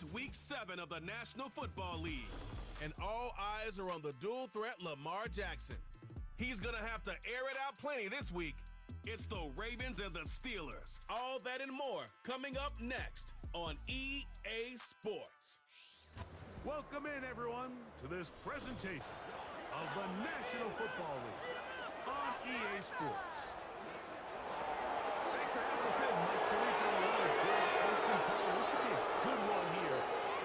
It's Week 7 of the National Football League, and all eyes are on the dual threat Lamar Jackson. He's going to have to air it out plenty this week. It's the Ravens and the Steelers. All that and more coming up next on EA Sports. Welcome in, everyone, to this presentation of the National Football League on EA Sports. Thanks for having us in, Mike Tirico. This should be a good one here.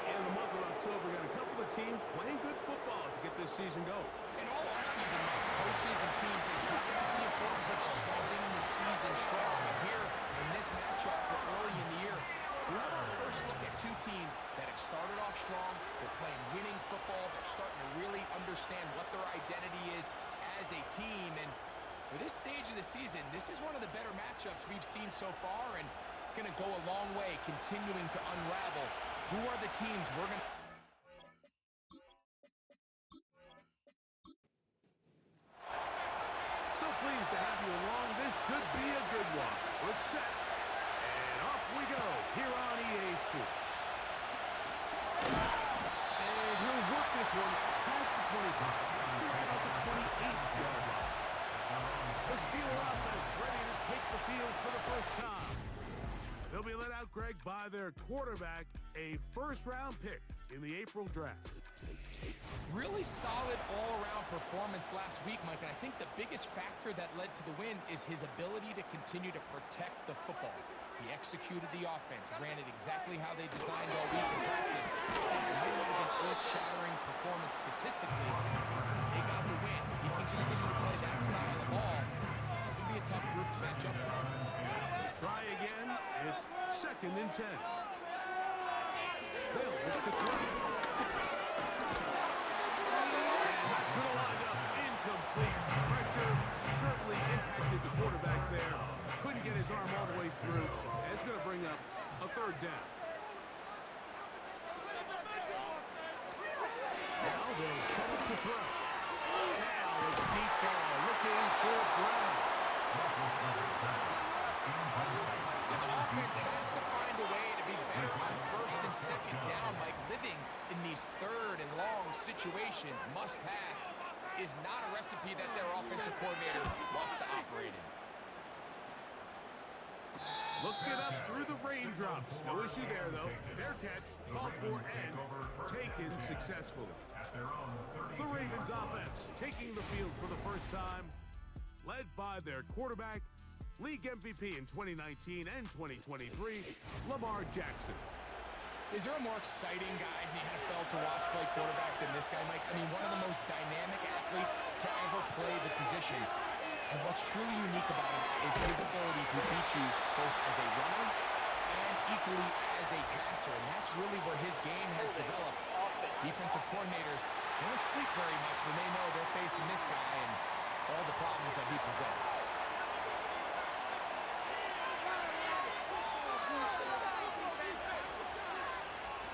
In the month of October, we got a couple of teams playing good football to get this season going. In all offseason, coaches and teams, they talk about the importance of starting the season strong. And here, in this matchup for early in the year, we'll have our first look at two teams that have started off strong. They're playing winning football. They're starting to really understand what their identity is as a team. And for this stage of the season, this is one of the better matchups we've seen so far, and it's going to go a long way continuing to unravel who are the teams we're going to... So pleased to have you along. This should be a good one. We're set. And off we go here on EA Sports. And he'll work this one past the 25 to about the 28-yard line. The Steeler offense ready to take the field for the first time. They'll be let out, Greg, by their quarterback, a first-round pick in the April draft. Really solid all-around performance last week, Mike, and I think the biggest factor that led to the win is his ability to continue to protect the football. He executed the offense, ran it exactly how they designed all week in practice. It may not have been earth-shattering performance statistically. They got the win. If he can continue to play that style of ball, it's going to be a tough group to match up with. Try again. It's 2nd and 10. Bill is to throw. And that's going to line up incomplete. Pressure certainly impacted the quarterback there. Couldn't get his arm all the way through. And it's going to bring up a 3rd down. Now they'll set it to throw. Now it's deep ball looking for Brown. This offense has to find a way to be better on 1st and 2nd down. Like living in these 3rd and long situations, must pass, is not a recipe that their offensive coordinator wants to operate in. Looking up through the raindrops. No issue there, though. Fair catch, called for, and taken successfully. The Ravens offense taking the field for the first time, led by their quarterback, league MVP in 2019 and 2023, Lamar Jackson. Is there a more exciting guy in the NFL to watch play quarterback than this guy, Mike? I mean, one of the most dynamic athletes to ever play the position. And what's truly unique about him is his ability to beat you both as a runner and equally as a passer. And that's really where his game has developed. Defensive coordinators don't sleep very much when they know they're facing this guy and all the problems that he presents.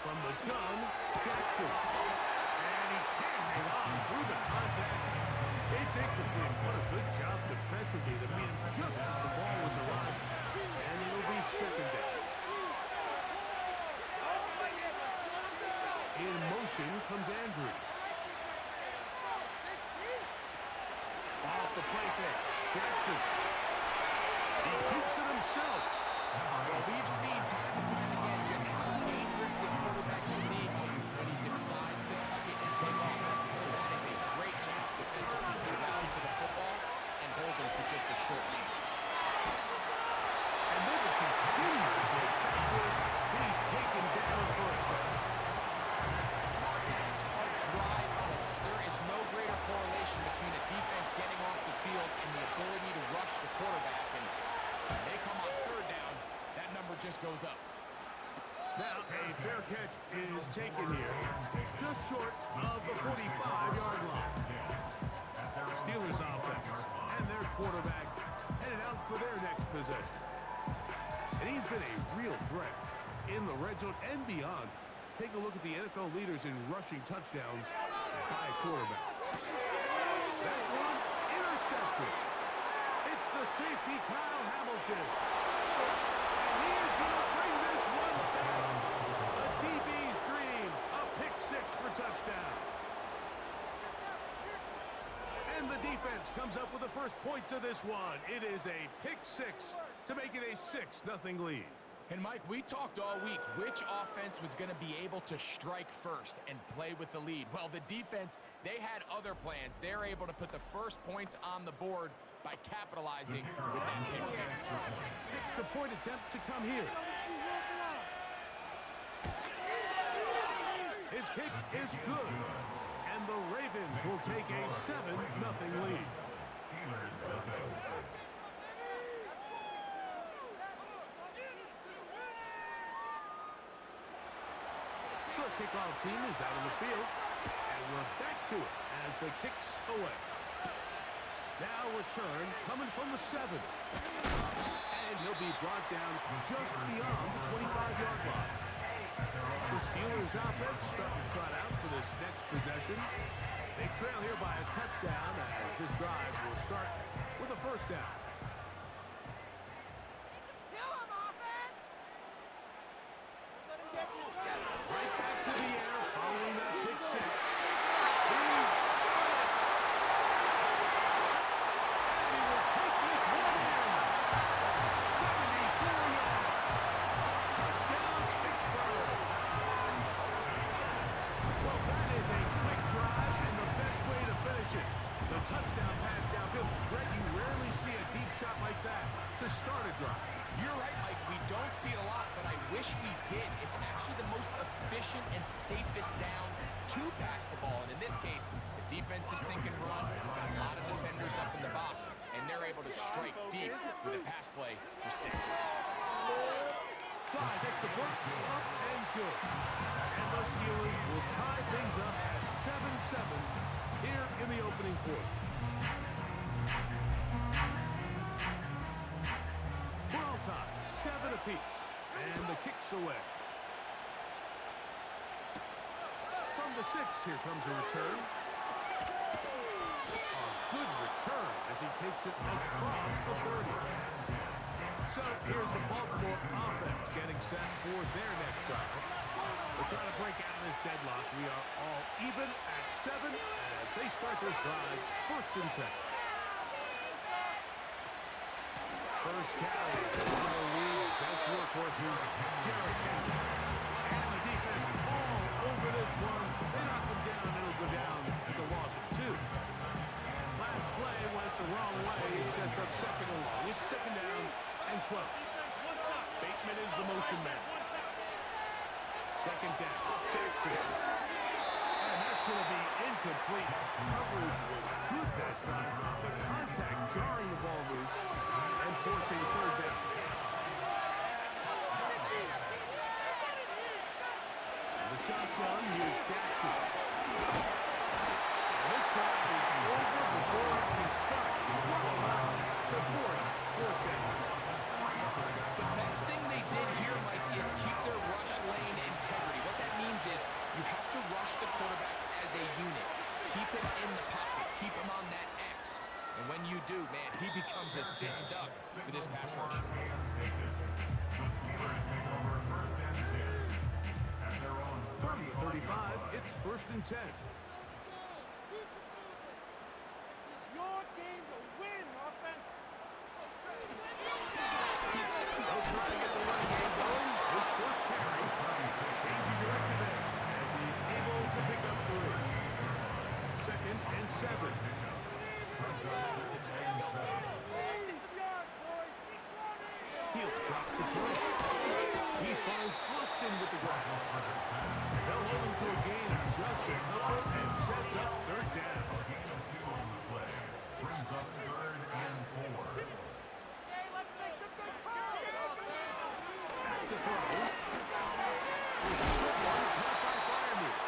From the gun, Jackson. And he can't hang on through the contact. It's incomplete. What a good job defensively to meet him just as the ball was arriving. And it'll be 2nd down. In motion comes Andrews. Off the play fake. Jackson. He keeps it himself. Well, we've seen time and time again just how dangerous this quarterback can be when he decides to tuck it and take off. So that is a great job defensively to rally to the football and hold him to just a short lead. And they will continue to go backwards. He's taken down for a second. Sacks are drive killers. There is no greater correlation between a defense getting off the field and the ability to rush the quarterback. And when they come on 3rd down, that number just goes up. Now a fair catch is taken here, just short of the 45-yard line. Steelers offense and their quarterback headed out for their next possession. And he's been a real threat in the red zone and beyond. Take a look at the NFL leaders in rushing touchdowns by a quarterback. That one intercepted. It's the safety, Kyle Hamilton. And he is going to bring this one down. The DB's 6 for touchdown. And the defense comes up with the first points of this one. It is a pick 6 to make it a 6-0 lead. And, Mike, we talked all week which offense was going to be able to strike first and play with the lead. Well, the defense, they had other plans. They're able to put the first points on the board by capitalizing with that pick 6. Extra point attempt to come here. His kick is good. And the Ravens will take a 7-0 lead. The kickoff team is out on the field, and we're back to it as the kick's away. Now return coming from the 7. And he'll be brought down just beyond the 25-yard line. The Steelers offense starting to trot out for this next possession. They trail here by a touchdown as this drive will start with a first down. Right back to the air following that pick 6. He's got it! And he will take this one in. 74 yards. Touchdown, Pittsburgh. Well, that is a quick drive and the best way to finish it. The touchdown pass downfield. Greg, you rarely see a deep shot like that to start a drive. You're right, Mike. We don't see it a lot, but I wish we did. It's actually the most efficient and safest down to pass the ball. And in this case, the defense is thinking run. Got a lot of defenders up in the box, and they're able to strike deep with a pass play for 6. Slides at the point, up and good. And the Steelers will tie things up at 7-7 here in the opening quarter. We're all tied, 7 apiece, and the kick's away. From the 6, here comes a return. A good return as he takes it across the 30. So here's the Baltimore offense getting set for their next drive. We're trying to break out of this deadlock. We are all even at 7 as they start this drive, 1st and 10. First carry for one of the league's best workhorses, Derrick Henry. And the defense all over this one. They knock him down, and it'll go down as a loss of 2. Last play went the wrong way. It sets up 2nd and long. It's 2nd down and 12. Bateman is the motion man. 2nd down, Jackson. And that's going to be incomplete. Coverage was good that time. The contact jarring the ball loose and forcing 3rd down. And the shotgun, here's Jackson. And this drive is over before it can start. Swallow out to force 4th down. The best thing they did here, Mike, is keep their rush lane integrity. What that means is you have to rush the quarterback as a unit. Keep him in the pocket. Keep him on that X. And when you do, man, he becomes a sitting duck for this pass rush. From the 35, it's 1st and 10. Your game to win, offense. They'll try to get the running game going. His first carry. Changing direction there as he's able to pick up 3. 2nd and 7. He'll drop to 3. He finds Austin with the ground. They'll hold him to a gain of just a couple and sets up 3rd down. Back to throw. With a short one caught by Freiermuth.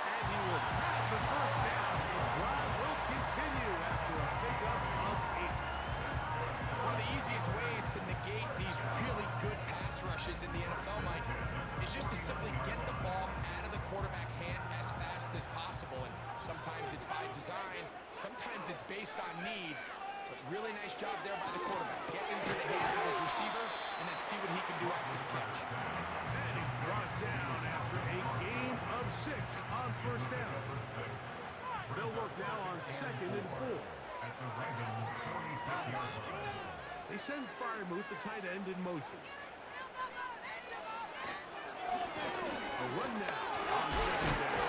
And he will have the first down. The drive will continue after a pickup of 8. One of the easiest ways to negate these really good pass rushes in the NFL, Mike, is just to simply get the ball out of the quarterback's hand as fast as possible. And sometimes it's by design, sometimes it's based on need. But really nice job there by the quarterback. Get into the hands of his receiver and then see what he can do after the catch. And he's brought down after a gain of 6. now on 2nd and 4. They send Freiermuth, the tight end, in motion. A run now on 2nd down.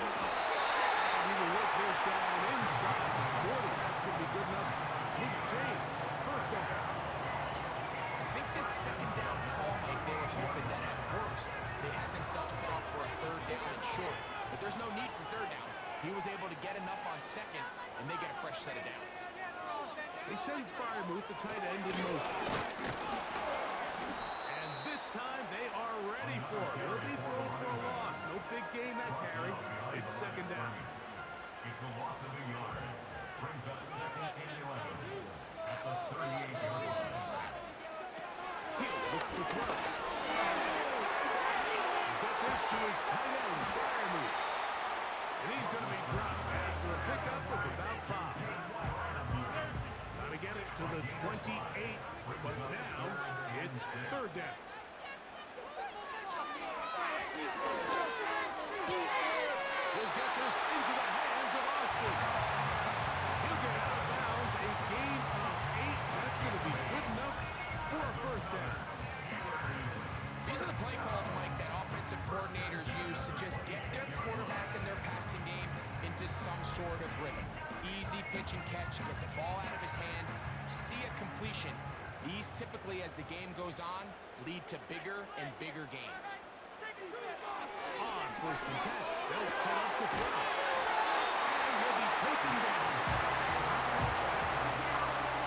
And he will work this down inside the 40. That's going to be good enough. Move the change. First down. I think this 2nd down call, Mike, they were hoping that at worst they had themselves set up for a 3rd down and short. But there's no need for 3rd down. He was able to get enough on 2nd, and they get a fresh set of downs. They send Freiermuth, the tight end, in motion. And this time they are ready for it. Will be thrown for a loss. No big gain that carry. It's 2nd down. It's a loss of a yard. Brings up 2nd and 11 at the 38-yard line. He'll look to throw. Get this to his tight end, Freiermuth. And he's going to be dropped after a pickup of about 5. Got to get it to the 28, but now it's 3rd down. He'll get this into the hands of Austin. He'll get out of bounds, a gain of 8. That's going to be good enough for a 1st down. These are the play calls, Mike, that offensive coordinators use to just get their quarterback and their passing game into some sort of rhythm. Easy pitch and catch, get the ball out of his hand, see a completion. These typically, as the game goes on, lead to bigger and bigger gains. On 1st and 10, they'll set up to throw. And he'll be taken down.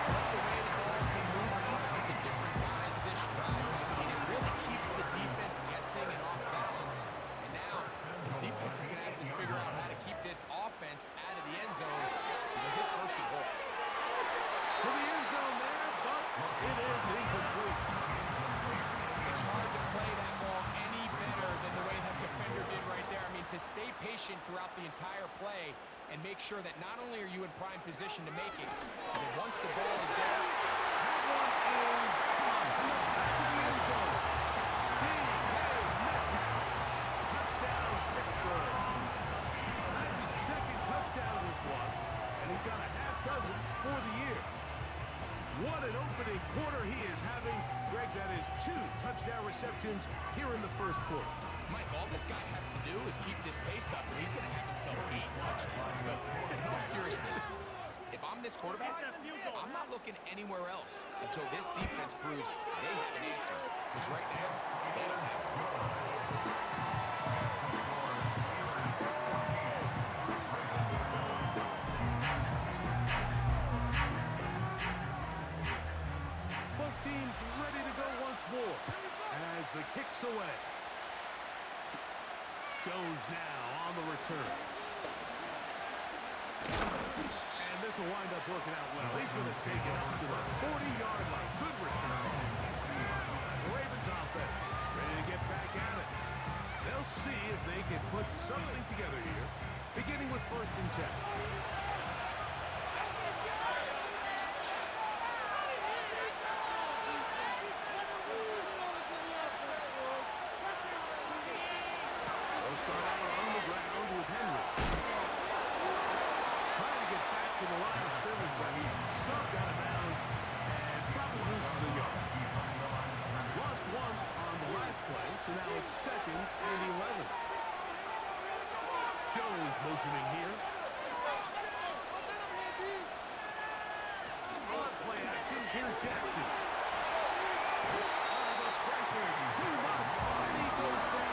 Like the way the ball's been moving around to different guys this drive, Mike, I mean, it really keeps the defense guessing and off balance. And now, this defense is going to have to figure out how to keep this offense out of the end zone because it's 1st and goal. To the end zone there, but it is incomplete. It's hard to play that ball any better than the way that defender did right there. I mean, to stay patient throughout the entire play and make sure that not only are you in prime position to make it, but that once the ball is there, That one is caught in the back of the end zone. Touchdown, Pittsburgh. That's his 2nd touchdown of this one, and he's got a half dozen for the year. What an opening quarter he is having. Greg, that is 2 touchdown receptions here in the 1st quarter. Mike, all this guy has to do is keep this pace up, and he's going to have himself 8 touchdowns. But in all seriousness, if I'm this quarterback, I'm not looking anywhere else until this defense proves they have an answer. Because right now, they don't have it. Both teams ready to go once more as the kick's away. Jones now on the return. And this will wind up working out well. He's going to take it up to the 40-yard line. Good return. The Ravens offense ready to get back at it. They'll see if they can put something together here, beginning with 1st and 10. Start out on the ground with Henry. Trying to get back to the line of scrimmage, but he's shoved out of bounds and probably loses a yard. Lost 1 on the last play, so now it's 2nd and 11. Jones motioning here. On play action, here's Jackson. Oh, the pressure, too much, and he goes down.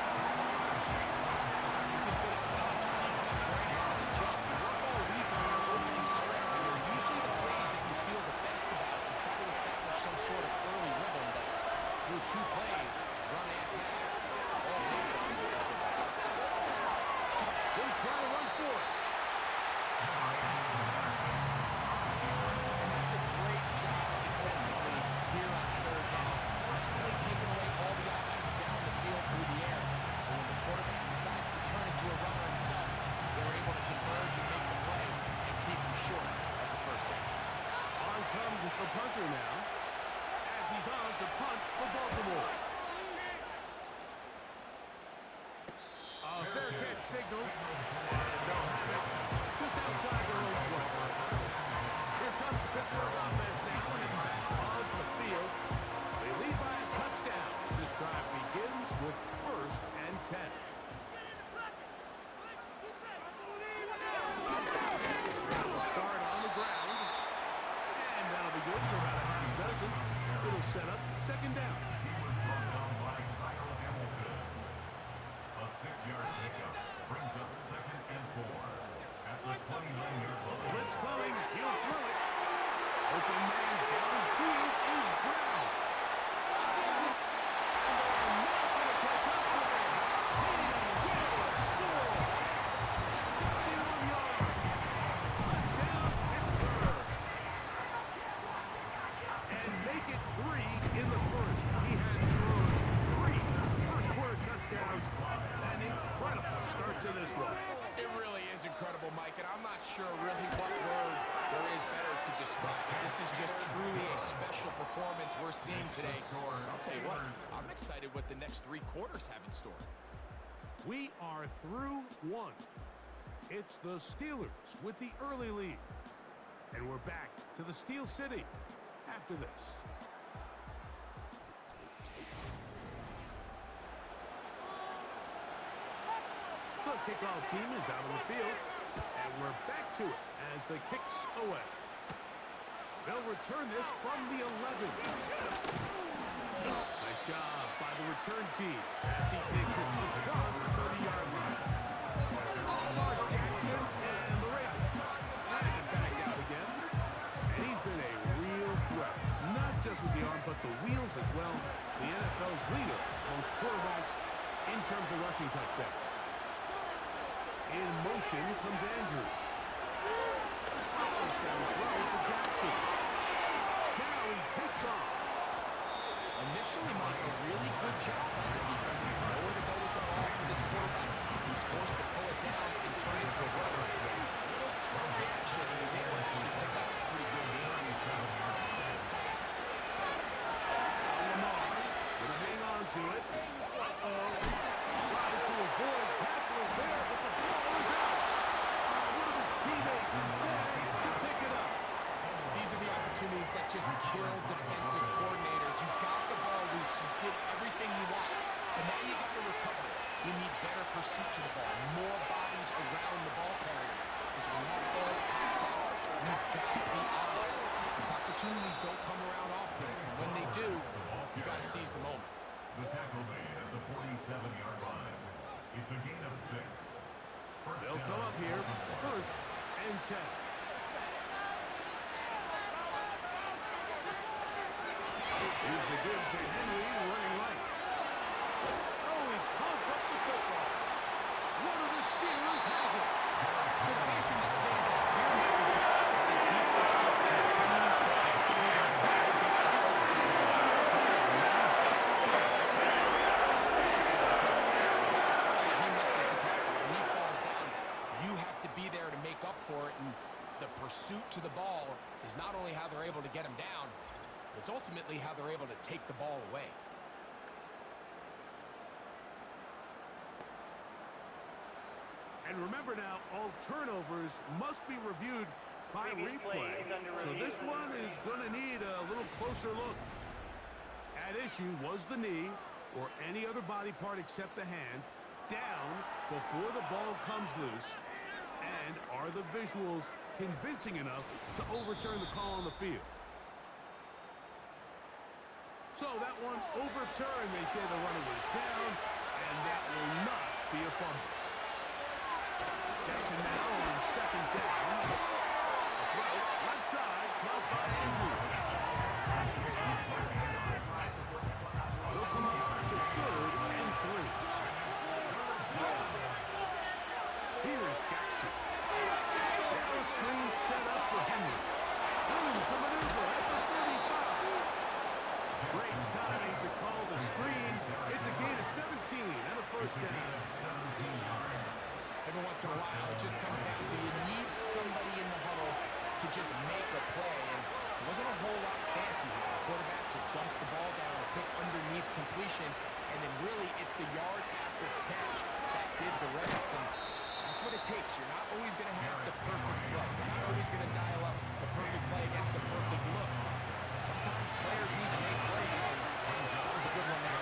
This has been a tough sequence right out of the jump. You work all week on your opening script, and they're usually the plays that you feel the best about to try to establish some sort of early rhythm. But through 2 plays, run and pass, all three of them is good balance. They try to run for it. And that's a great job defensively here on 3rd down. Really taking away all the options down the field through the air. And when the quarterback decides to turn into a runner himself, they're able to converge and make the play and keep him short of the 1st down. On comes the punter now, as he's on to punt for Baltimore. A fair catch signal, and they'll have it just outside their own 20. Pittsburgh offense now heading back onto the field. They lead by a touchdown as this drive begins with 1st and 10. Start on the ground. And that'll be good for about a half dozen. It'll set up 2nd down. A 6-yard pickup brings up 2nd and 4 at the 29-yard line. Blitz coming. He'll throw it. Open man downfield is Brown. And they're not going to catch up to him. He will score. 71 yards. Touchdown, Pittsburgh. And make it 3 in the first. He has thrown 3 first-quarter touchdowns. An incredible start to this one. It really is incredible, Mike, and I'm not sure really what word there is better to describe it. This is just truly a special performance we're seeing today. I'll tell you what, I'm excited what the next 3 quarters have in store. We are through 1. It's the Steelers with the early lead. And we're back to the Steel City after this. The kickoff team is out on the field, and we're back to it as the kick's away. They'll return this from the 11. Nice job by the return team as he takes it across the 30-yard line. Lamar Jackson and the Ravens. And back out again. And he's been a real threat, not just with the arm, but the wheels as well. The NFL's leader amongst quarterbacks in terms of rushing touchdowns. In motion comes Andrews. First down throw for Jackson. Now he takes off. Initially, Mike, a really good job on the defense. Nowhere to go with the ball for this quarterback. He's forced to pull it down and turn into a runner. A little slow reaction, and he's able to actually pick up a pretty good game. Lamar going to hang on to it. Trying to avoid tackles there, but the ball is out. One of his teammates is there to pick it up. These are the opportunities that just kill defensive coordinators. You got the ball loose. You did everything you want. But now you got to recover it. You need better pursuit to the ball. More bodies around the ball carrier. Because when that ball pops out, you've got to be on it. These opportunities don't come around often. And when they do, you got to seize the moment. The tackle made at the 47-yard line. It's a gain of 6. They'll come up here, 1st and 10. Here's the give to Henry, running right. Oh, he coughs up the football. One of the Steelers has it. So the biggest thing that stands out here, Mike, is the fact that the defense just continues to concede on the defense focuses on as many threats to the as possible, because the guy in front of you, he misses the tackle. When he falls down, you have to be there to make up for it, and the pursuit to the ball is not only how they're able to get him down, it's ultimately how they're able to take the ball away. And remember now, all turnovers must be reviewed by replay. So this one is going to need a little closer look. At issue was the knee, or any other body part except the hand, down before the ball comes loose. And are the visuals convincing enough to overturn the call on the field? So that one overturned. They say the runner was down, and that will not be a fumble. Catching now on 2nd down. Right, left side, caught by Andrews. They'll come up to 3rd and 3. Here's Jackson. Now a screen set up for Henry. Room to maneuver at the 35. Great timing to call the screen. It's a gain of 17 and a 1st down. Every once in a while, it just comes down to you need somebody in the huddle to just make a play. And it wasn't a whole lot fancy here. The quarterback just dumps the ball down, a quick underneath completion, and then really it's the yards after catch that did the rest. And that's that's what it takes. You're not always going to have the perfect throw. You're not always going to dial up the perfect play against the perfect look. Sometimes players need to make plays, and that was a good one there.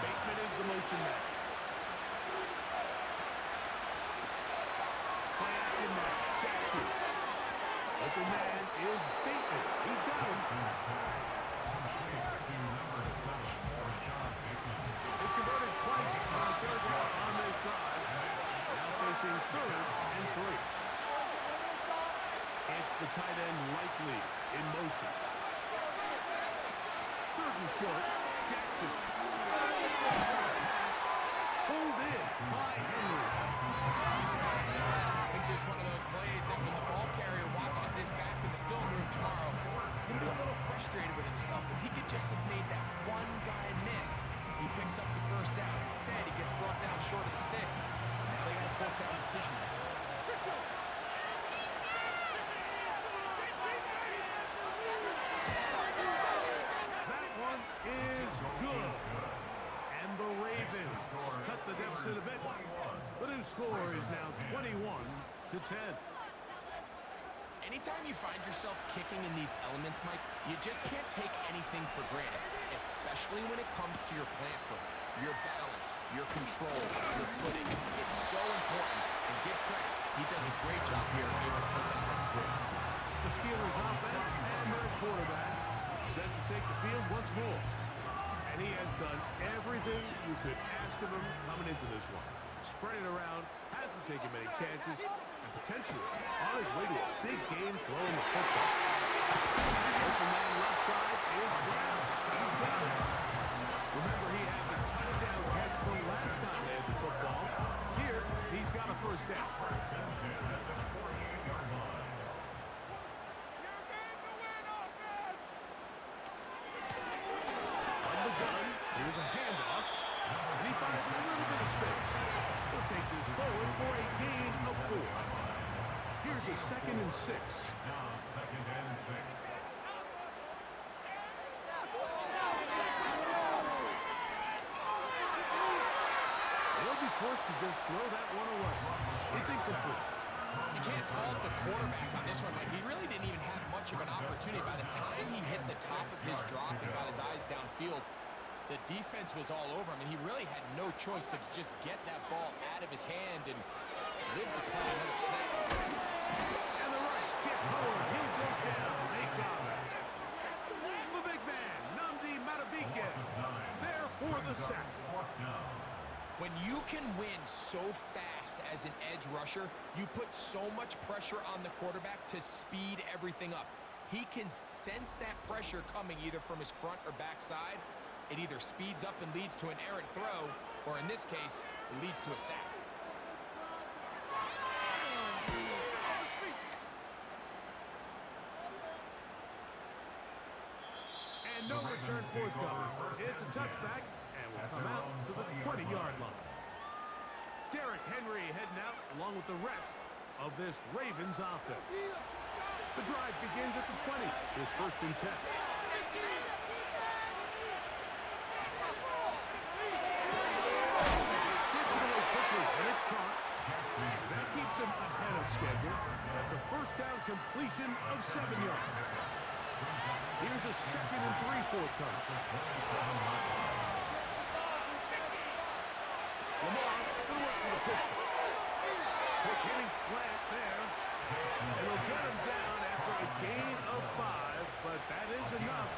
Bateman is the motion man. Play action man, Jackson. Open man is Bateman. He's got him. They've converted twice on third down on this drive. Now facing 3rd and 3. It's the tight end Likely in motion. 3rd and short, Jackson. Pulled in by Henry. I think this is one of those plays that when the ball carrier watches this back in the film room tomorrow, he's going to be a little frustrated with himself. If he could just have made that one guy miss, he picks up the 1st down. Instead, he gets brought down short of the sticks. Now they got a 4th down decision to make. That one is good. And the Ravens cut the deficit a bit. The new score is now 21-10. Anytime you find yourself kicking in these elements, Mike, you just can't take anything for granted, especially when it comes to your plant foot, your balance, your control, your footing. It's so important, and give credit. He does a great job here able to put that one through. The Steelers offense and their quarterback set to take the field once more. And he has done everything you could ask of him coming into this one. Spread it around, hasn't taken many chances, and potentially on his way to a big game throwing the football. Open man left side is Brown. He's got it. Remember, he had the touchdown catch the last time they had the football. Here, he's got a 1st down. From the gun, here's a handoff, and he finds a little bit of space. He'll take this forward for a gain of 4. Here's a 2nd and 6. Now 2nd and 6. They'll be forced to just throw that one away. It's incomplete. You can't fault the quarterback on this one, Mike. He really didn't even have much of an opportunity. By the time he hit the top of his drop and got his eyes downfield, the defense was all over him, and he really had no choice but to just get that ball out of his hand and live to play another snap. And the rush gets Howard. He'll go down. They got him. The big man, Nnamdi Madubuike, there for the sack. When you can win so fast as an edge rusher, you put so much pressure on the quarterback to speed everything up. He can sense that pressure coming either from his front or back side. It either speeds up and leads to an errant throw, or in this case, it leads to a sack. And no return forthcoming. It's a touchback, and will come out to the 20-yard line. Derrick Henry heading out along with the rest of this Ravens offense. The drive begins at the 20. His 1st and 10. Gets it away quickly, and it's caught. That keeps him ahead of schedule. That's a 1st down completion of 7 yards. Here's a 2nd and 3 forthcoming. Lamar going to work for the pistol. Quick hitting slant there. And he'll get him down after a gain of 5, but that is enough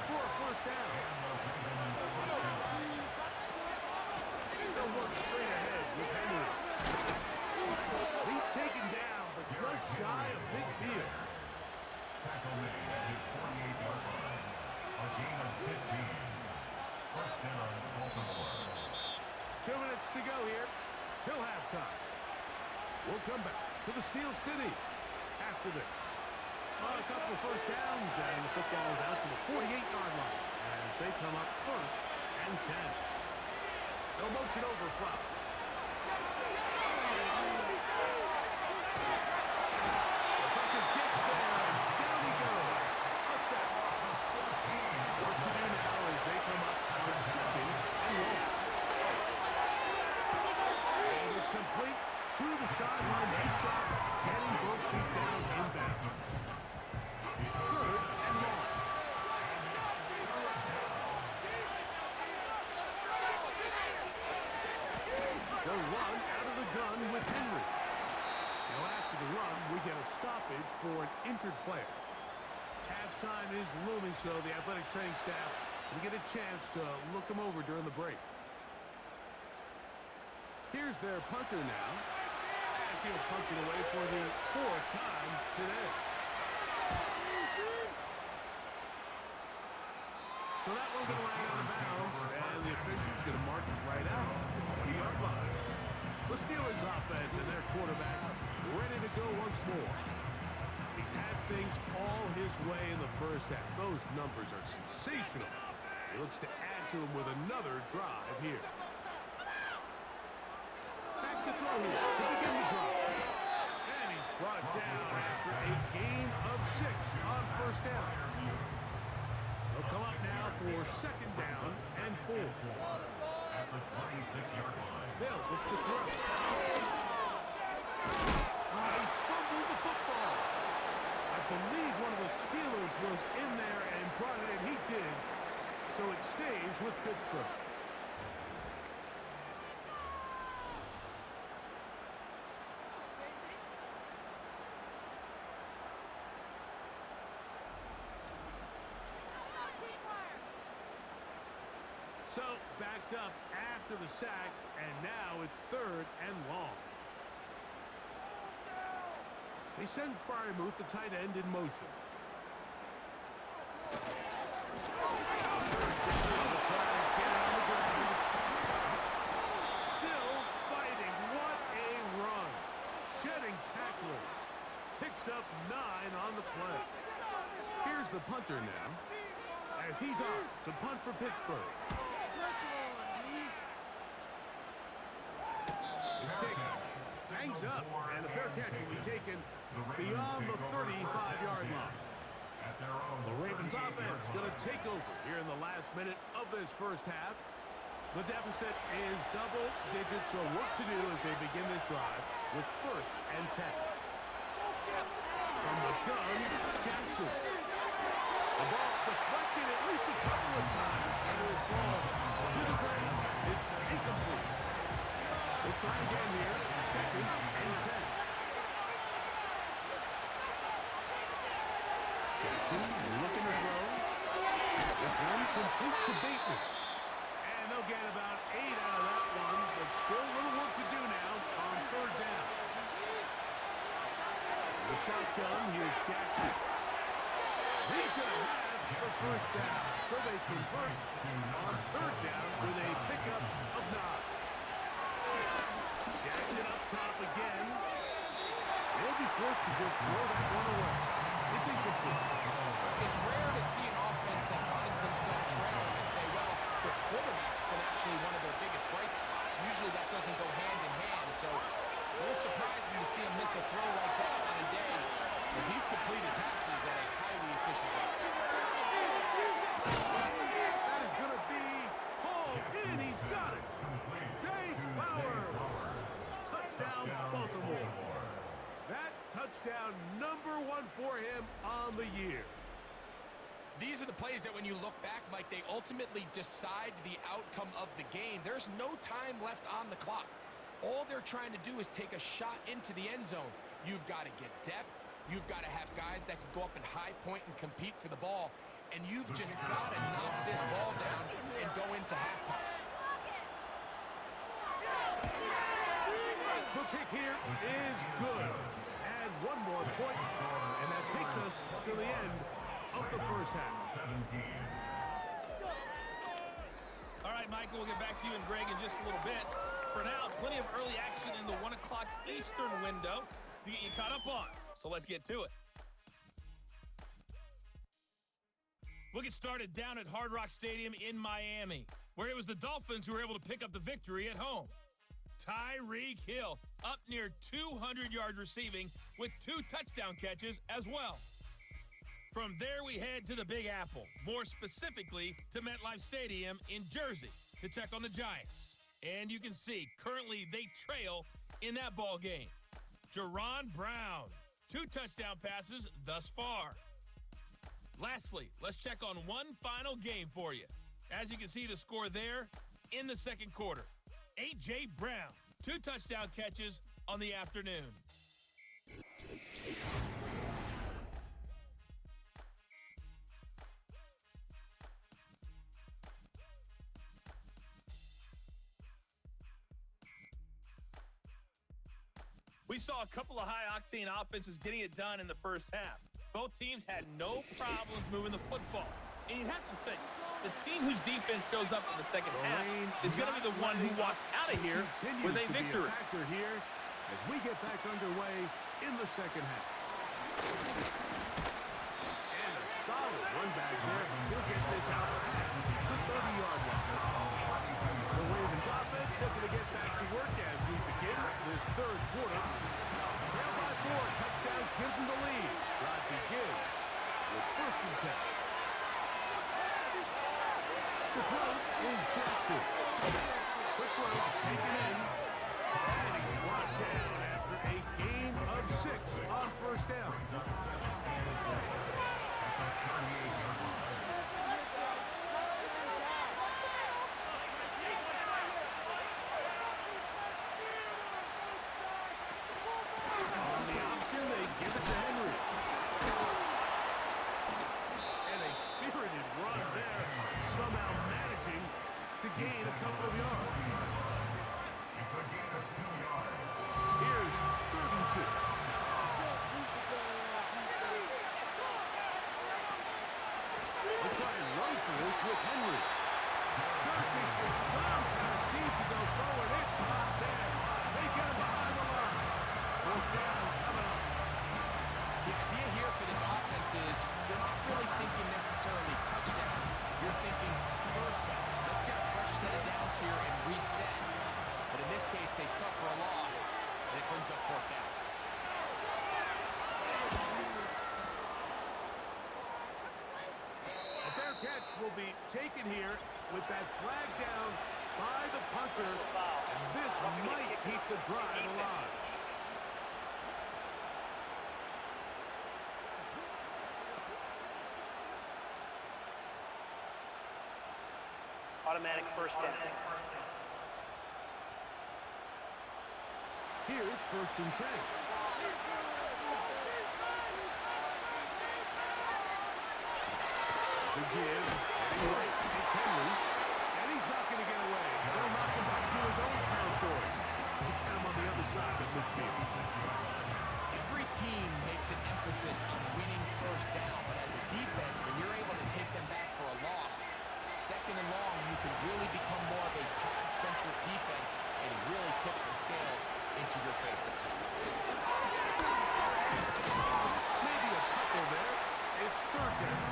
for a 1st down. They'll work straight ahead with Henry. He's taken down, but just shy of midfield. Tackle made at his 48-yard line. A gain of 15. 1st down, Baltimore. 2 minutes to go here till halftime. We'll come back to the Steel City after this. A couple of 1st downs, and the football is out to the 48-yard line as they come up 1st and 10. They'll motion over Flowers. The pressure gets there, and down he goes. A sack. Work to do now as they come up on 2nd and 1. They'll run out of the gun with Henry. Now after the run, we get a stoppage for an injured player. Halftime is looming, so the athletic training staff will get a chance to look him over during the break. Here's their punter now, as he'll punch it away for the 4th time today. So that one's going to land out of bounds, and the official's going to mark it right out at the 20-yard line. The Steelers offense and their quarterback ready to go once more. He's had things all his way in the first half. Those numbers are sensational. He looks to add to them with another drive here. Back to throw here to begin the drive. And he's brought down after a gain of 6 on first down. They'll come up now for 2nd down and 4. At the 26-yard line. They'll look to throw. He fumbled the football. I believe one of the Steelers was in there and brought it in. He did. So it stays with Pittsburgh. So backed up after the sack, and now it's 3rd and long. They send Freiermuth, the tight end, in motion. Still fighting. What a run. Shedding tacklers. Picks up 9 on the play. Here's the punter now, as he's on to punt for Pittsburgh. His kick hangs up, and a fair catch will be taken beyond the 35-yard line. The Ravens offense going to take over here in the last minute of this first half. The deficit is double digits, so work to do as they begin this drive with 1st and 10. From the gun, Jackson. The ball deflected at least a couple of times, and it will fall to the ground. It's incomplete. We'll try again here, 2nd and 10. Jackson looking to throw. This one complete to Bateman. And they'll get about 8 out of that one, but still a little work to do now on 3rd down. The shotgun, here's Jackson. He's going to have the 1st down, so they convert on 3rd down with a pickup of 9. Jackson up top again. They'll be forced to just throw that one away. It's incomplete. It's rare to see an offense that finds themselves trailing and say, well, the quarterback's been actually one of their biggest bright spots. Usually that doesn't go hand in hand, so it's a little surprising to see him miss a throw like that on a day where he's completed passes at a highly efficient rate. That is going to be hauled in. He's got it. Zay Flowers. Touchdown, Baltimore. That touchdown number 1 for him on the year. These are the plays that when you look back, Mike, they ultimately decide the outcome of the game. There's no time left on the clock. All they're trying to do is take a shot into the end zone. You've got to get depth. You've got to have guys that can go up and high point and compete for the ball. And you've just got to knock this ball down and go into halftime. The kick here is good. And 1 more point, and that takes us to the end of the first half. 17. All right, Michael, we'll get back to you and Greg in just a little bit. For now, plenty of early action in the 1 o'clock Eastern window to get you caught up on. So let's get to it. We'll get started down at Hard Rock Stadium in Miami, where it was the Dolphins who were able to pick up the victory at home. Tyreek Hill up near 200 yards receiving with 2 touchdown catches as well. From there, we head to the Big Apple, more specifically to MetLife Stadium in Jersey to check on the Giants. And you can see, currently they trail in that ball game. Jerron Brown, 2 touchdown passes thus far. Lastly, let's check on one final game for you. As you can see the score there in the second quarter. A.J. Brown 2 touchdown catches on the afternoon. We saw a couple of high-octane offenses getting it done in the first half. Both teams had no problems moving the football. And you'd have to think, the team whose defense shows up in the second half is going to be the one who walks out of here with a victory. Here as we get back underway in the second half. And a solid run back there. He'll get this out past the 30-yard line. The Ravens offense looking to get back to work as we begin this third quarter. Trail by 4, touchdown gives them the lead. Drive begins with 1st and 10. To throw is Jackson. Quick throw taken in. And he's brought down after a gain of 6 on 1st down. On the option, they give it to Henry. And a spirited run there, somehow managing to gain a couple of yards. It's a gain of 2 yards. Here's 3rd and 2. They'll try and run for this with Henry. Searching for some kind of seed to go forward. It's not there. They get him behind the line. 4th down coming up. The idea here for this offense is you're not really thinking necessarily touchdown. You're thinking first down. Let's get a fresh set of downs here and reset. But in this case, they suffer a loss, and it brings up 4th down. A fair catch will be taken here with that flag down by the punter. And this might keep the drive alive. Automatic 1st down. Here's 1st and 10. There's a give. Anyway, it's Henry. And he's not going to get away. They'll knock him back to his own territory. They get him on the other side of midfield. Every team makes an emphasis on winning 1st down, but as a defense, when you're able to take them back for a loss, 2nd and long, you can really become more of a pass-centric defense, and it really tips the scales into your favor. Maybe a couple there. It's 3rd down.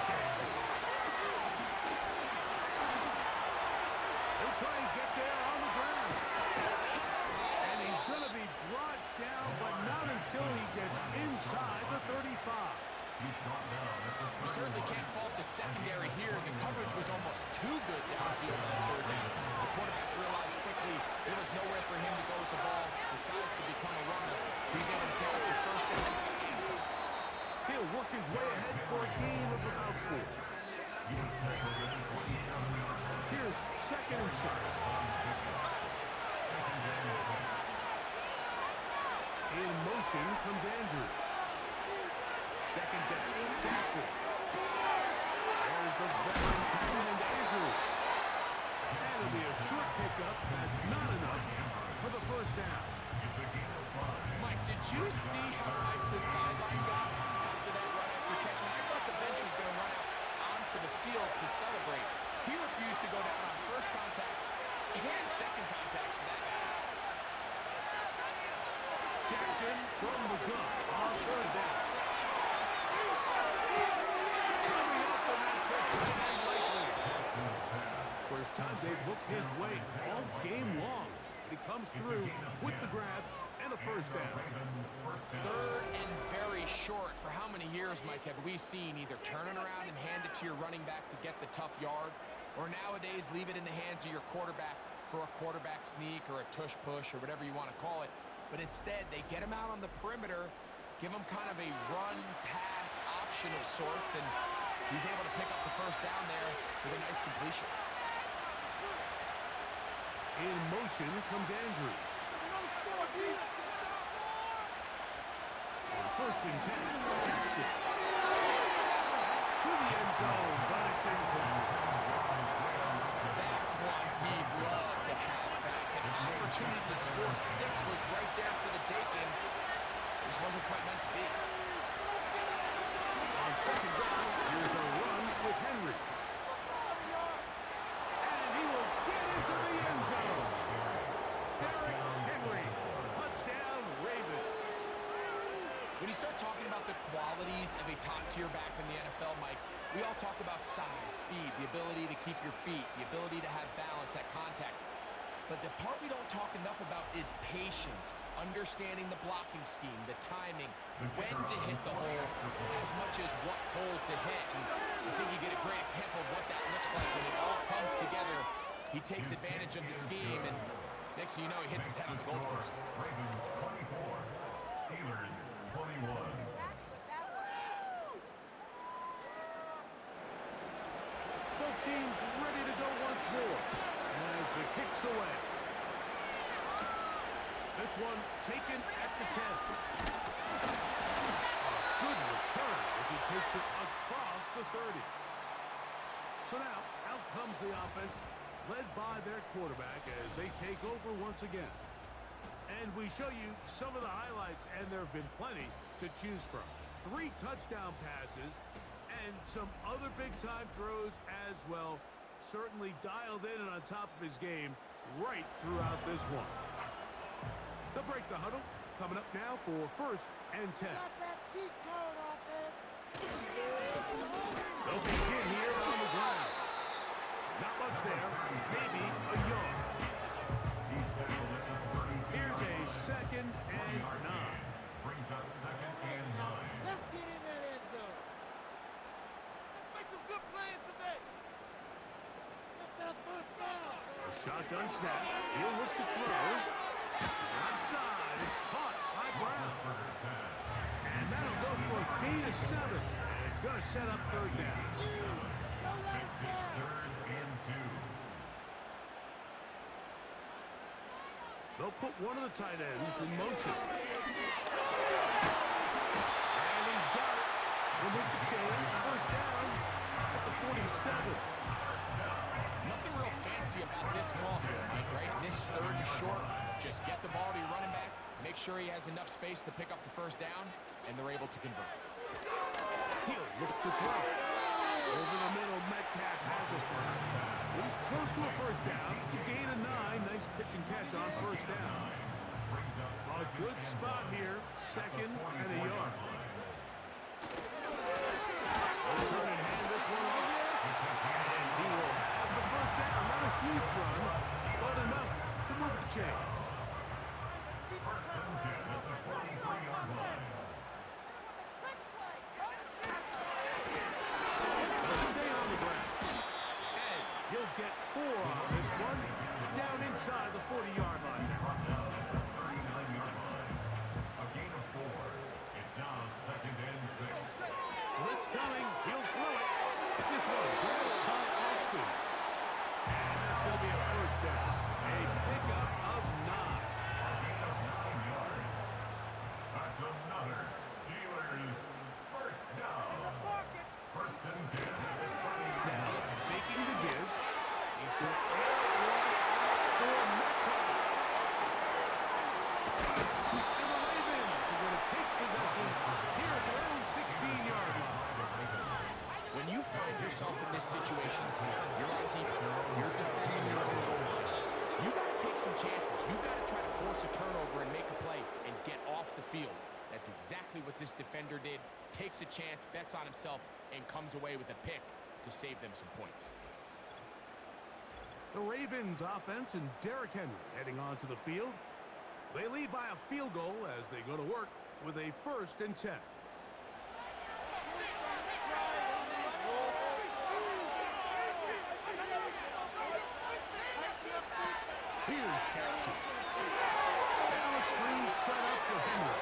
Jackson. They'll try and get there on the ground. And he's going to be brought down, but not until he gets inside the 35. You certainly can't fault the secondary here. The coverage was almost too good downfield on 3rd down. The quarterback realized quickly there was nowhere for him to go with the ball, decides to become a runner. He's able to pick up the 1st down and some. He'll work his way ahead for a gain of about 4. Here's 2nd and 6. In motion comes Andrews. 2nd down, Jackson. There's the veteran tackling into Andrews. And it'll be a short pickup. That's not enough for the 1st down. Mike, did you see how hyped the sideline got after that run after catch? I thought the bench was going to run out onto the field to celebrate. He refused to go down on 1st contact and 2nd contact for that matter. Jackson from the gun on 3rd down. Coming up, and that's the tight end lately. First time they've looked his way all game long. He comes through with the grab and a 1st down. 3rd and very short. For how many years, Mike, have we seen either turn it around and hand it to your running back to get the tough yard, or nowadays leave it in the hands of your quarterback for a quarterback sneak or a tush push or whatever you want to call it. But instead, they get him out on the perimeter, give him kind of a run-pass option of sorts, and he's able to pick up the first down there with a nice completion. In motion comes Andrews. On 1st and 10, Jackson. To the end zone, but it's incomplete. That's one he'd love to have back. An opportunity to score 6 was right there for the taking. Just wasn't quite meant to be. On 2nd down, here's a run with Henry. And he will get into the end zone. Derrick Henry, touchdown Ravens. When you start talking about the qualities of a top-tier back in the NFL, Mike, we all talk about size, speed, the ability to keep your feet, the ability to have balance at contact. But the part we don't talk enough about is patience, understanding the blocking scheme, the timing, when to hit the hole, as much as what hole to hit. And I think you get a great example of what that looks like when it all comes together. He takes advantage of the scheme, and next thing you know, he hits his head on the goalpost. Ravens 24, Steelers 21. Both teams ready to go once more as the kick's away. This one taken at the 10. A good return as he takes it across the 30. So now, out comes the offense, led by their quarterback as they take over once again. And we show you some of the highlights, and there have been plenty to choose from. 3 touchdown passes and some other big-time throws as well. Certainly dialed in and on top of his game right throughout this one. They'll break the huddle. Coming up now for 1st and 10. Got that cheat code, offense. They'll begin here on the ground. Not much there. Maybe a yard. He's tackled at the 33. Here's a 2nd and 9. Brings up 2nd and 9. Let's get in that end zone. Let's make some good plays today. Get that first down. A shotgun snap. He'll look to throw. Outside. It's caught by Brown. And that'll go for a gain of 7. And it's going to set up 3rd down. Don't let us down. 3rd and 2. They'll put one of the tight ends in motion. And he's got it. We'll move the chains. 1st down at the 47. Nothing real fancy about this call here, Mike, right? This 3rd and short, just get the ball to your running back, make sure he has enough space to pick up the 1st down, and they're able to convert. He'll look to throw. Over the middle, Metcalf has it. He's close to a 1st down. To gain a 9. Nice pitch and catch on 1st down. A good spot here. 2nd and a yard. They'll turn and hand this one off. And he will have the 1st down. Not a huge run, but enough to move the chains. 1st and 10 at the 43-yard line. They'll stay on the ground. And he'll get 4 on this one. Down inside the 40-yard line now. Brought down at the 39-yard line. A gain of 4. It's now 2nd and 6. Blitz coming. He'll throw it. This one grabbed by Austin. And that's going to be a 1st down. A pickup of 9. A gain of 9 yards. That's another Steelers 1st down. 1st and 10 at the 39. Now, faking the give. He's going to air one for Metcalf. And the Ravens are going to take possession here at their own 16-yard line. When you find yourself in this situation, you're on defense, you're defending your own goal line. You got to take some chances. You got to try to force a turnover and make a play and get off the field. That's exactly what this defender did. Takes a chance, bets on himself, and comes away with a pick to save them some points. The Ravens offense and Derrick Henry heading onto the field. They lead by a field goal as they go to work with a 1st and 10. Here's Kelsey. Now a screen set up for Henry.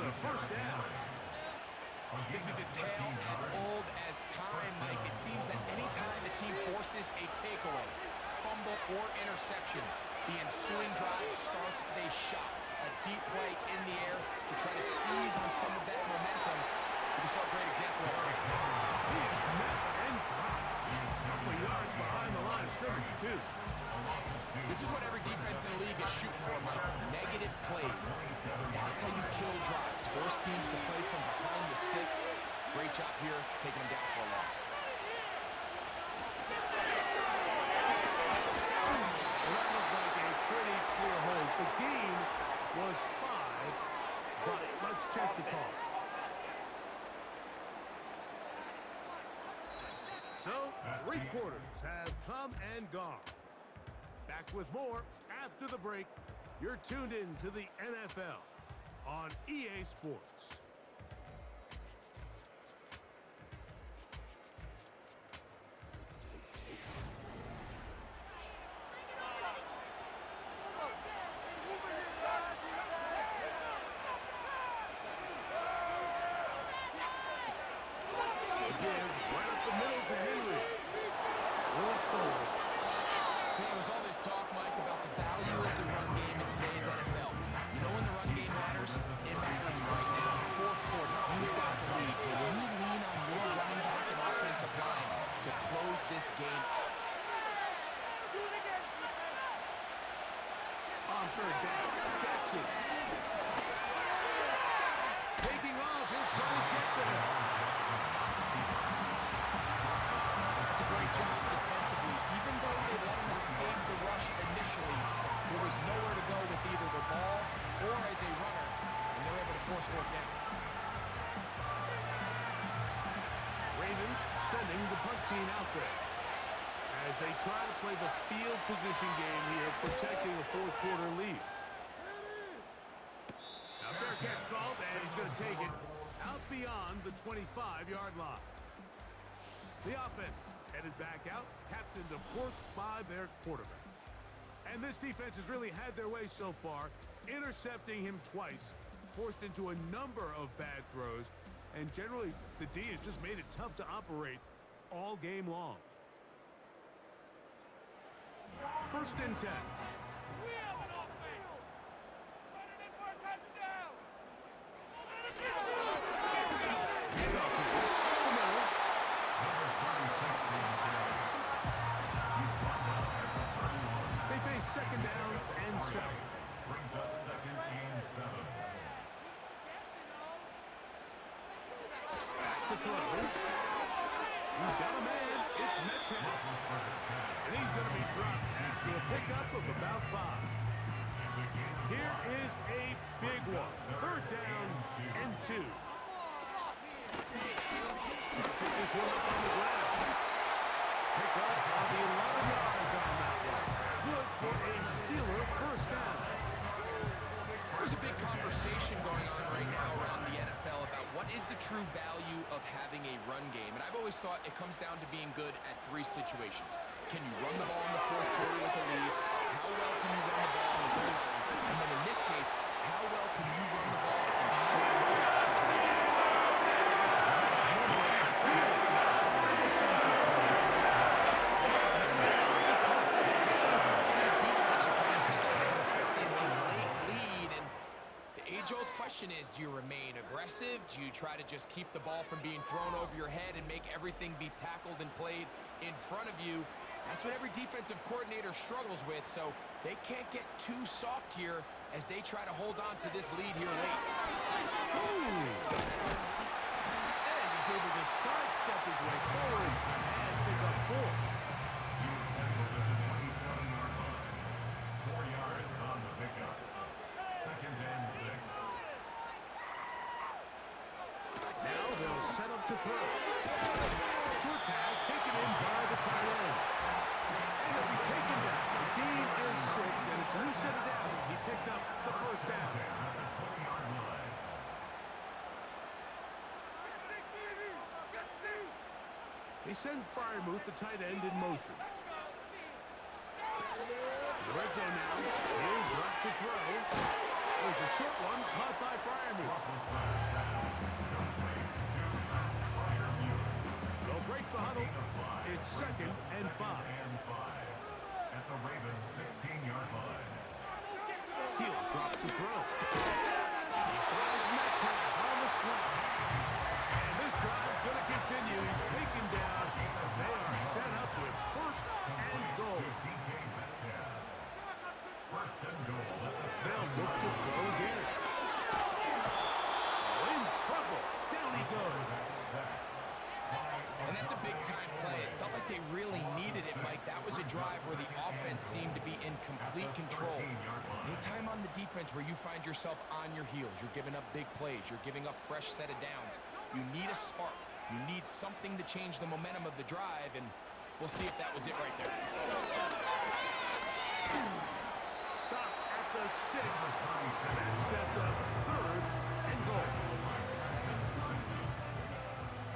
a first down. This is a tale as old as time, Mike. It seems that any time a team forces a takeaway, fumble, or interception, the ensuing drive starts with a shot, a deep play in the air to try to seize on some of that momentum. We saw a great example of it. He is met and dropped. A couple of yards behind the line of scrimmage, too. This is what every defense in the league is shooting for, Mike. Negative plays. That's how you kill drives. Force teams to play from behind the sticks. Great job here, taking them down for a loss. Well, that looked like a pretty clear hold. The gain was 5, but let's check the call. So, 3 quarters have come and gone. Back with more after the break. You're tuned in to the NFL on EA Sports. This game on 3rd down, Jackson taking off. He'll try to get there. That's a great job defensively. Even though they let him escape the rush initially, there was nowhere to go with either the ball or as a runner, and they're able to force 4th down. Ravens sending the punt team out there as they try to play the field position game here, protecting a 4th quarter lead. Now fair catch called, and he's going to take it out beyond the 25-yard line. The offense headed back out, captained of course by their quarterback. And this defense has really had their way so far, intercepting him twice, forced into a number of bad throws, and generally the D has just made it tough to operate all game long. 1st and 10. We have an offense. Run it in for a touchdown. They face 2nd down and 7. Brings up 2nd and 7. Back to throw. He's got a man. It's Metcalf. And he's going to be dropped after a pickup of about 5. Here is a big one. 3rd down and 2. Pick this one up on the ground. Pick up on the 11 yards on that one. Good for a Steeler 1st down. There's a big conversation going on right now around the NFL about what is the true value of having a run game. And I've always thought it comes down to being good at 3 situations. Can you run the ball in the 4th quarter with a lead? How well can you run the ball on the goal line? And then in this case, how well can you run the ball in short yardage situations? This is a tricky part of the game for any defense. You find yourself protecting a late lead, and the age-old question is, do you remain aggressive? Do you try to just keep the ball from being thrown over your head and make everything be tackled and played in front of you? That's what every defensive coordinator struggles with, so they can't get too soft here as they try to hold on to this lead here late. And he's able to sidestep his way forward and pick up 4. He was tackled at the 27-yard line. 4 yards on the pickup. 2nd and 6. Now they'll set up to throw. Short pass taken in by the tight end. And he'll be taken down. The gain is 6, and it's a new set of downs. He picked up the 1st down. At the 20-yard line. They send Freiermuth, the tight end, in motion. The red zone now. He'll drop to throw. There's a short one caught by Freiermuth. They'll look to throw again. In trouble. Down he goes. And that's a big-time play. It felt like they really needed it, Mike. That was a drive where the offense seemed to be in complete control. Anytime on the defense where you find yourself on your heels, you're giving up big plays, you're giving up fresh set of downs, you need a spark. You need something to change the momentum of the drive, and we'll see if that was it right there. Stop at the 6, and that sets up 3rd and goal.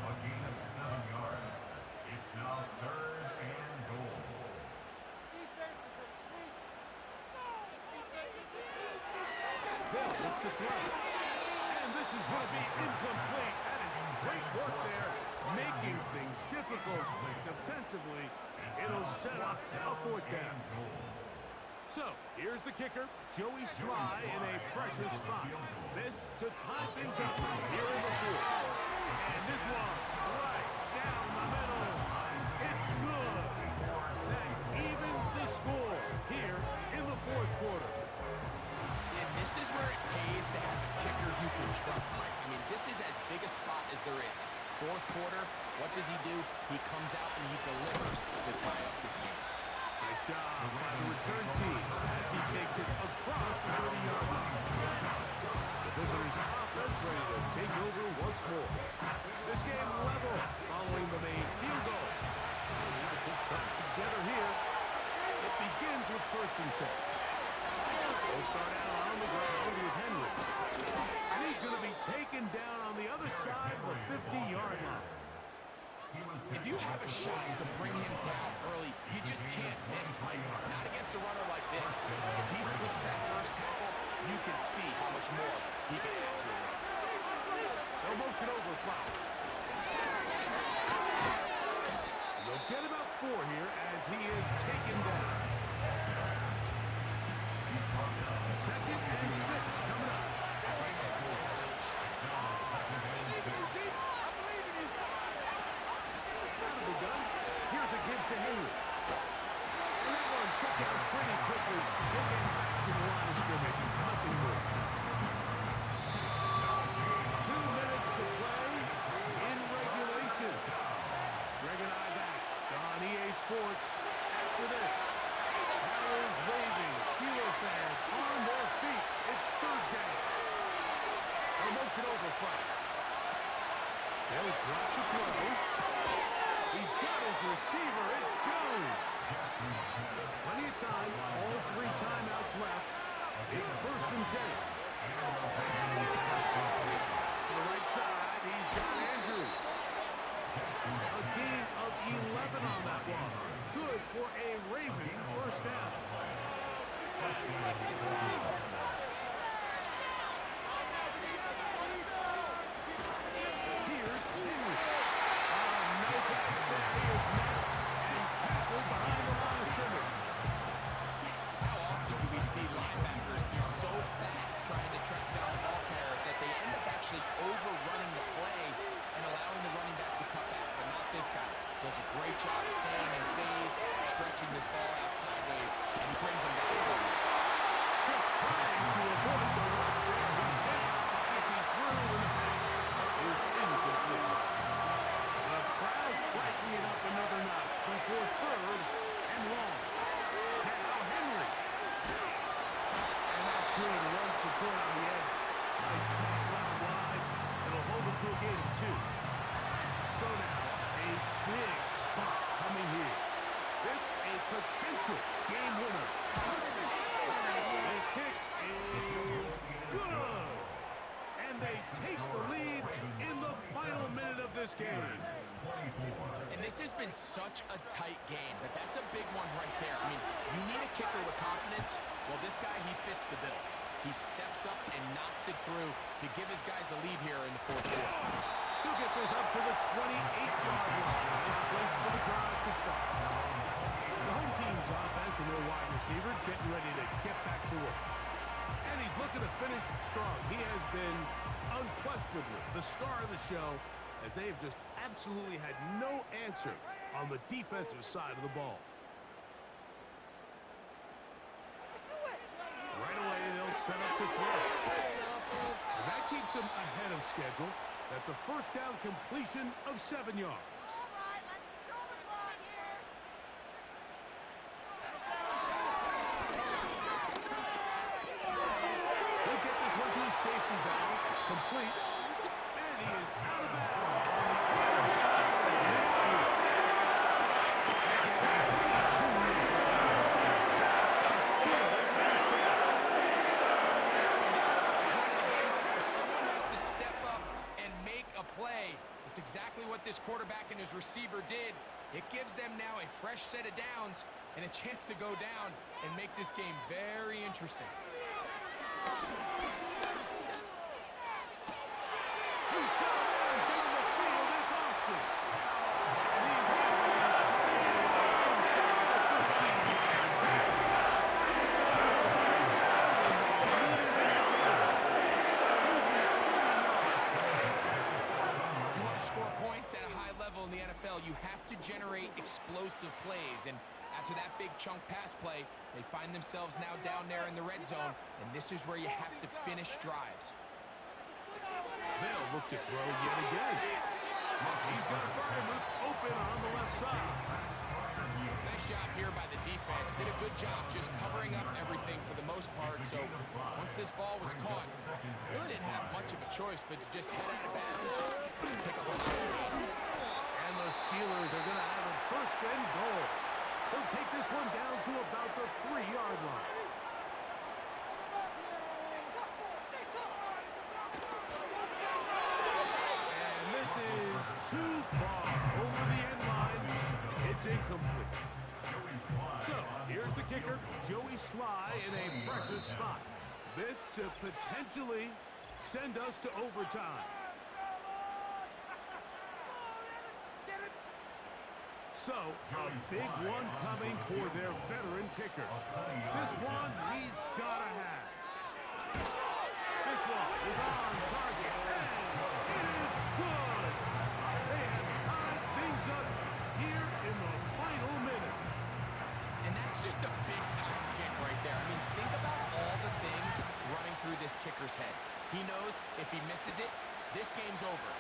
A gain of 7 yards. It's now 3rd and goal. Defense is a sweep. They'll look to throw. And this is going to be incomplete. That is great work there, making things difficult defensively. It'll set up a 4th down. So, here's the kicker, Joey Sly in a precious spot. This to tie things up here in the 4th. And this one right down the middle. It's good. That evens the score here in the 4th quarter. And this is where it pays to have a kicker you can trust, Mike. I mean, this is as big a spot as there is. 4th quarter, what does he do? He comes out and he delivers to tie up this game. Nice job by the return team as he takes it across the 30-yard line. The visitors' offense ready to take over once more. This game level following the main field goal. They need to put something together here. It begins with 1st and 10. We'll start out on the ground with Henry. And he's going to be taken down on the other side of the 50-yard line. If you have a shot to bring him down early, you just can't miss, Mike. Not against a runner like this. If he slips that first tackle, you can see how much more he can add to it. They'll motion over Flowers. And they'll get about 4 here as he is taken down. 2nd and 6 coming up. Out of the gun. Here's a give to Henry. And that one shut down pretty quickly. They'll get back to the line of scrimmage. Nothing more. 2 minutes to play in regulation. Greg and I back on EA Sports after this. Powers waving, Steelers fans on their feet. It's 3rd down. A motion over Flowers. They'll drop to throw. He's got his receiver. It's Jones. Plenty of time. All 3 timeouts left. It's 1st and 10. To the right side, he's got Andrews. A gain of 11 on that one. Good for a Raven 1st down. Here's Henry. No catch there. He is met and tackled behind the line of scrimmage. How often do we see linebackers be so fast trying to track down the ball carrier that they end up actually overrunning the play and allowing the running back to cut back? But not this guy. Does a great job staying in phase, stretching this ball out sideways, and he brings him down for it. Just trying to avoid the rush there. He's hit as he threw in the pass. Is incomplete. The crowd cranking it up another notch before 3rd and long. Now Henry. And that's good. Run support on the edge. Nice tackle out wide. It'll hold him to a gain of 2. So now a big spot coming here. This a potential game winner. This kick is good. And they take the lead in the final minute of this game. And this has been such a tight game, but that's a big one right there. I mean, you need a kicker with confidence. Well, this guy, he fits the bill. He steps up and knocks it through to give his guys a lead here in the 4th quarter. He'll get this up to the 28-yard line. Nice place for the drive to start. The home team's offense and their wide receiver getting ready to get back to work. And he's looking to finish strong. He has been unquestionably the star of the show as they've just absolutely had no answer on the defensive side of the ball. Right away, they'll set up to throw. And that keeps him ahead of schedule. That's a first down completion of 7 yards. He'll get this one to his safety valve, complete, and he is out of bounds on the other side of midfield. Someone has to step up and make a play. It's exactly what this quarterback and his receiver did. It gives them now a fresh set of downs and a chance to go down and make this game very interesting. Who's got down into the field? It's Austin. And he's inside the 15. If you want to score points at a high level in the NFL, you have to generate explosive plays. And after that big chunk pass play, they find themselves now down there in the red zone, and this is where you have to finish drives. They'll look to throw yet again. He's got Freiermuth open on the left side. Nice job here by the defense. Did a good job just covering up everything for the most part. So once this ball was caught, really didn't have much of a choice but to just head out of bounds and pick up a lot of speed. And the Steelers are going to have a first and goal. They'll take this one down to about the 3-yard line. And this is too far over the end line. It's incomplete. So, here's the kicker, Joey Sly, in a precious spot. This to potentially send us to overtime. So, a big one coming for their veteran kicker. This one he's got to have. This one is on target, and it is good. They have tied things up here in the final minute. And that's just a big-time kick right there. I mean, think about all the things running through this kicker's head. He knows if he misses it, this game's over.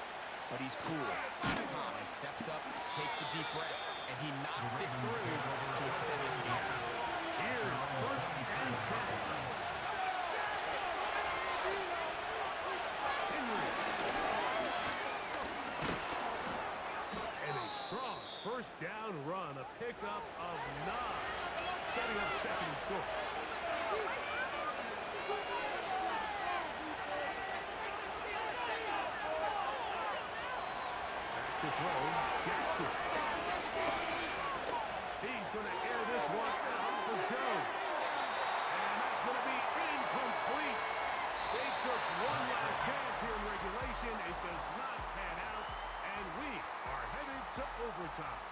But he's cool, he's calm, he steps up, takes a deep breath, and he knocks it through to extend this game. Here's first and 10. Henry. And a strong first down run, a pickup of 9, setting up second and short. To throw, Jackson. He's going to air this one out for Jones. And that's going to be incomplete. They took one last chance here in regulation. It does not pan out, and we are headed to overtime.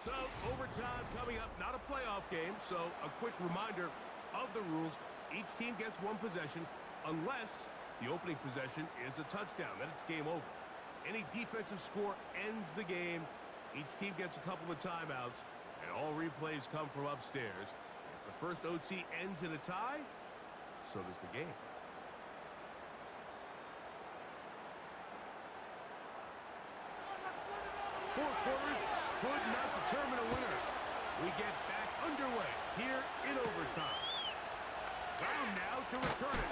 So, overtime coming up, not a playoff game, so a quick reminder of the rules. Each team gets one possession unless the opening possession is a touchdown. Then it's game over. Any defensive score ends the game. Each team gets a couple of timeouts, and all replays come from upstairs. If the first OT ends in a tie, so does the game. Four quarters could not determine a winner. We get back underway here in overtime. Brown now to return it.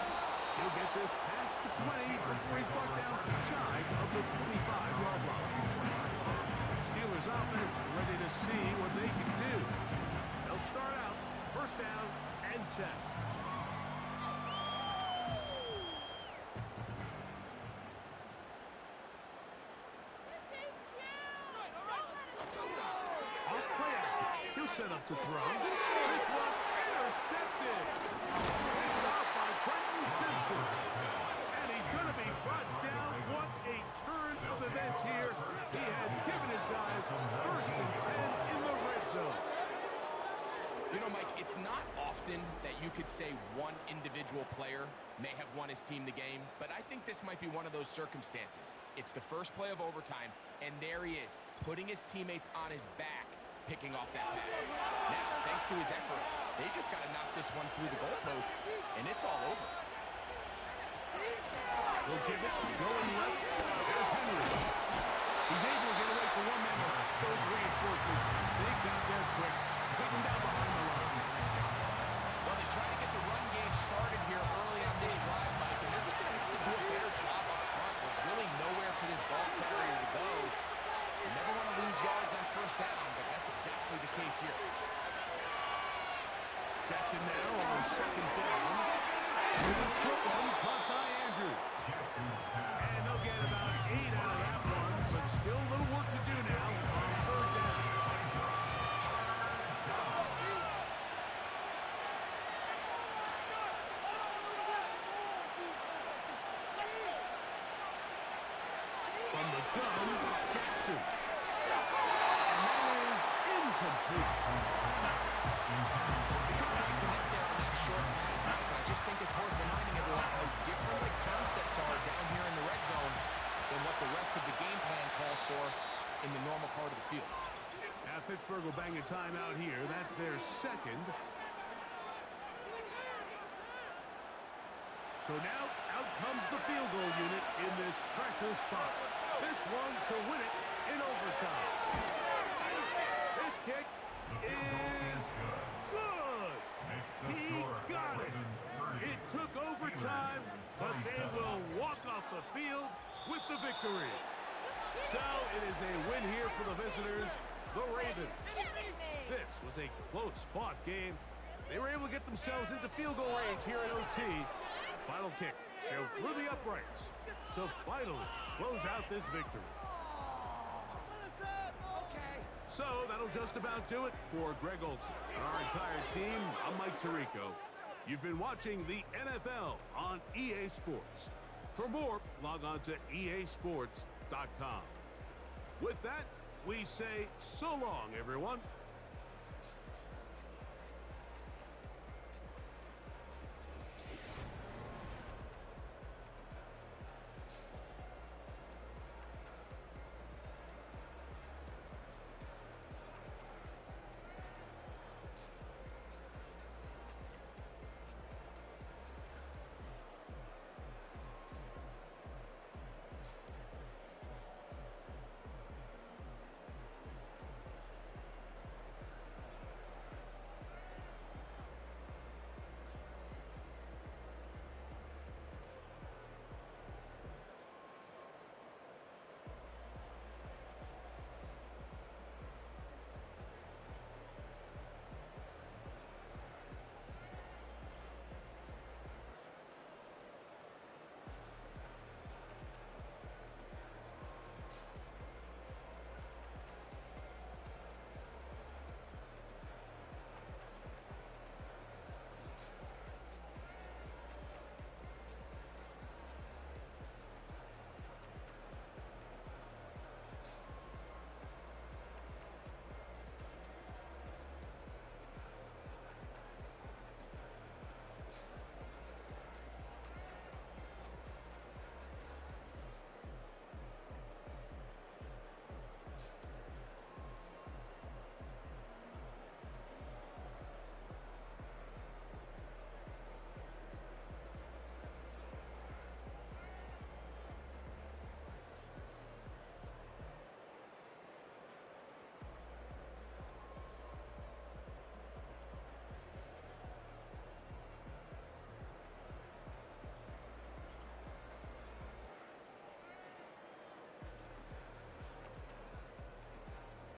He'll get this past the 20 before he's brought down shy of the 25-yard line. Steelers offense ready to see what they can do. They'll start out first down and 10. Off play action. He'll set up to throw. This one intercepted. Picked off by Trenton Simpson. And he's going to be brought down. What a turn of events here. He has given his guys first and 10 in the red zone. You know, Mike, it It's not often that you could say one individual player may have won his team the game, but I think this might be one of those circumstances. It's the first play of overtime, and there he is, putting his teammates on his back, picking off that pass. Now, thanks to his effort, they just got to knock this one through the goalposts, and it's all over. They'll give it, going left. There's Henry. He's able to get away from one man. Those reinforcements, they got there quick. Take him down behind the line. Well, they try to get the run game started here early on this drive, Mike, and they're just going to have to do a better job up front. There's really nowhere for this ball carrier to go. You never want to lose yards on first down, but that's exactly the case here. Jackson now on second down. With a short one caught by Andrews. And they'll get about 8 out of that one, but still a little work to do now on third down. From the gun, Jackson. And that is incomplete. They couldn't quite connect there on that short pass, Mike. I just think it's worth reminding everyone how different the concepts are down here in the red zone than what the rest of the game plan calls for in the normal part of the field. Now Pittsburgh will bang a timeout here. That's their second. So now out comes the field goal unit in this pressure spot. This one to win it in overtime. This kick is good. He got it. It took overtime, but they will walk off the field with the victory. So it is a win here for the visitors, the Ravens. This was a close-fought game. They were able to get themselves into field goal range here at OT. Final kick sailed through the uprights to finally close out this victory. So that'll just about do it for Greg Olson and our entire team. I'm Mike Tirico. You've been watching the NFL on EA Sports. For more, log on to easports.com. With that, we say so long, everyone.